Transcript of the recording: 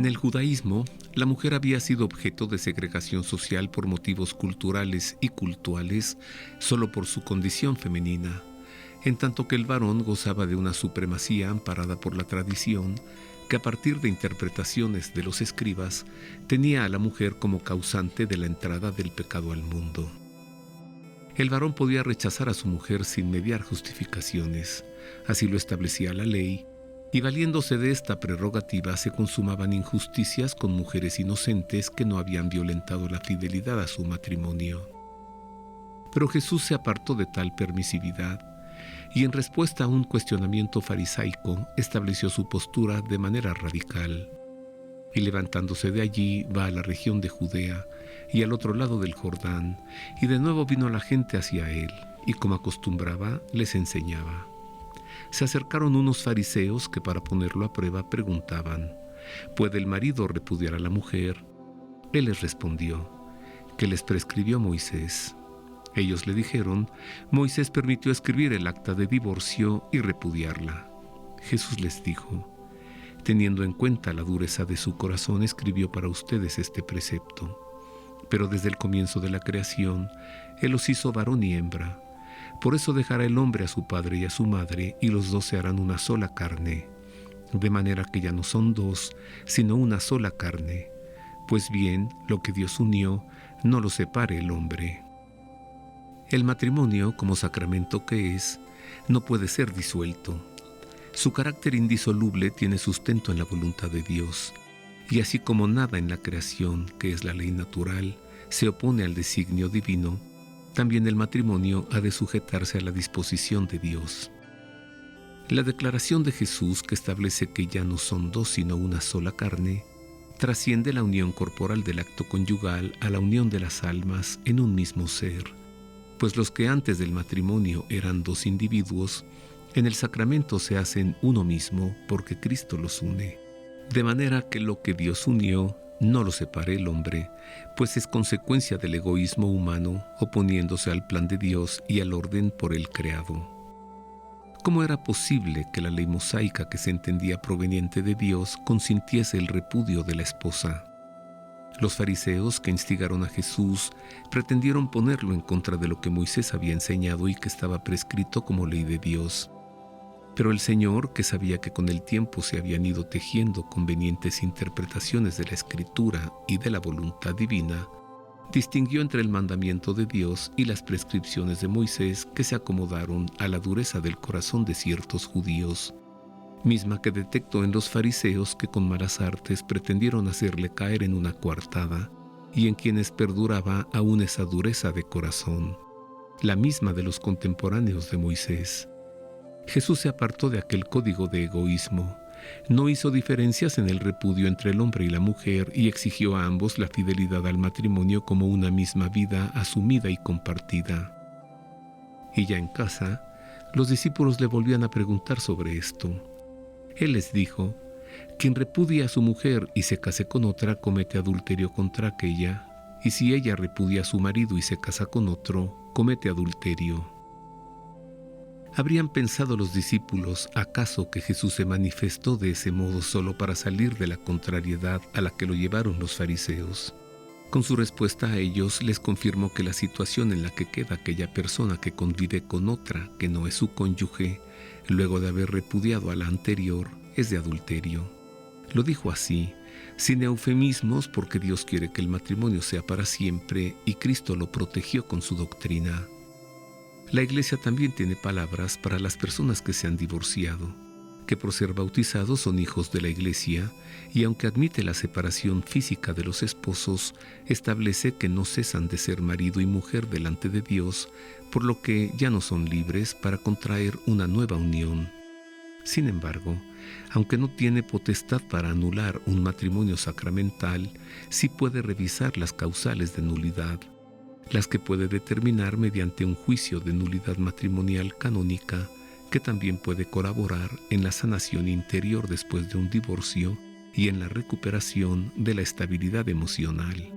En el judaísmo, la mujer había sido objeto de segregación social por motivos culturales y cultuales solo por su condición femenina, en tanto que el varón gozaba de una supremacía amparada por la tradición que a partir de interpretaciones de los escribas tenía a la mujer como causante de la entrada del pecado al mundo. El varón podía rechazar a su mujer sin mediar justificaciones, así lo establecía la ley, y valiéndose de esta prerrogativa se consumaban injusticias con mujeres inocentes que no habían violentado la fidelidad a su matrimonio. Pero Jesús se apartó de tal permisividad y en respuesta a un cuestionamiento farisaico estableció su postura de manera radical. Y levantándose de allí va a la región de Judea y al otro lado del Jordán, y de nuevo vino la gente hacia él, y como acostumbraba, les enseñaba. Se acercaron unos fariseos que para ponerlo a prueba preguntaban: ¿puede el marido repudiar a la mujer? Él les respondió: ¿qué les prescribió Moisés? Ellos le dijeron: Moisés permitió escribir el acta de divorcio y repudiarla. Jesús les dijo: teniendo en cuenta la dureza de su corazón, escribió para ustedes este precepto. Pero desde el comienzo de la creación, Él los hizo varón y hembra. Por eso dejará el hombre a su padre y a su madre, y los dos se harán una sola carne. De manera que ya no son dos, sino una sola carne. Pues bien, lo que Dios unió, no lo separe el hombre. El matrimonio, como sacramento que es, no puede ser disuelto. Su carácter indisoluble tiene sustento en la voluntad de Dios, y así como nada en la creación, que es la ley natural, se opone al designio divino, también el matrimonio ha de sujetarse a la disposición de Dios. La declaración de Jesús, que establece que ya no son dos sino una sola carne, trasciende la unión corporal del acto conyugal a la unión de las almas en un mismo ser, pues los que antes del matrimonio eran dos individuos, en el sacramento se hacen uno mismo porque Cristo los une, de manera que lo que Dios unió no lo separe el hombre, pues es consecuencia del egoísmo humano oponiéndose al plan de Dios y al orden por él creado. ¿Cómo era posible que la ley mosaica que se entendía proveniente de Dios consintiese el repudio de la esposa? Los fariseos que instigaron a Jesús pretendieron ponerlo en contra de lo que Moisés había enseñado y que estaba prescrito como ley de Dios. Pero el Señor, que sabía que con el tiempo se habían ido tejiendo convenientes interpretaciones de la Escritura y de la voluntad divina, distinguió entre el mandamiento de Dios y las prescripciones de Moisés que se acomodaron a la dureza del corazón de ciertos judíos, misma que detectó en los fariseos que con malas artes pretendieron hacerle caer en una coartada y en quienes perduraba aún esa dureza de corazón, la misma de los contemporáneos de Moisés. Jesús se apartó de aquel código de egoísmo, no hizo diferencias en el repudio entre el hombre y la mujer y exigió a ambos la fidelidad al matrimonio como una misma vida asumida y compartida. Y ya en casa, los discípulos le volvían a preguntar sobre esto. Él les dijo: quien repudia a su mujer y se case con otra comete adulterio contra aquella, y si ella repudia a su marido y se casa con otro, comete adulterio. ¿Habrían pensado los discípulos acaso que Jesús se manifestó de ese modo solo para salir de la contrariedad a la que lo llevaron los fariseos? Con su respuesta a ellos les confirmó que la situación en la que queda aquella persona que convive con otra que no es su cónyuge, luego de haber repudiado a la anterior, es de adulterio. Lo dijo así, sin eufemismos, porque Dios quiere que el matrimonio sea para siempre y Cristo lo protegió con su doctrina. La Iglesia también tiene palabras para las personas que se han divorciado, que por ser bautizados son hijos de la Iglesia, y aunque admite la separación física de los esposos, establece que no cesan de ser marido y mujer delante de Dios, por lo que ya no son libres para contraer una nueva unión. Sin embargo, aunque no tiene potestad para anular un matrimonio sacramental, sí puede revisar las causales de nulidad, las que puede determinar mediante un juicio de nulidad matrimonial canónica, que también puede colaborar en la sanación interior después de un divorcio y en la recuperación de la estabilidad emocional.